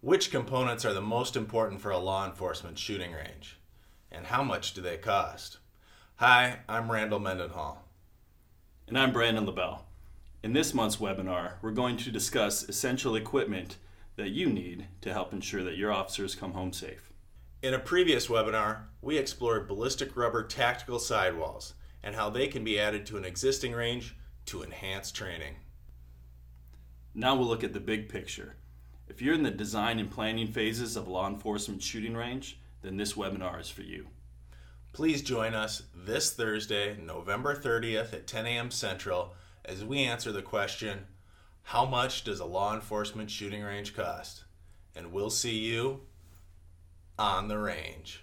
Which components are the most important for a law enforcement shooting range? And how much do they cost? Hi, I'm Randall Mendenhall. And I'm LaBelle. In this month's webinar, we're going to discuss essential equipment that you need to help ensure that your officers come home safe. In a previous webinar, we explored ballistic rubber tactical sidewalls and how they can be added to an existing range to enhance training. Now we'll look at the big picture. If you're in the design and planning phases of a law enforcement shooting range, then this webinar is for you. Please join us this Thursday, November 30th at 10 a.m. Central as we answer the question, how much does a law enforcement shooting range cost? And we'll see you on the range.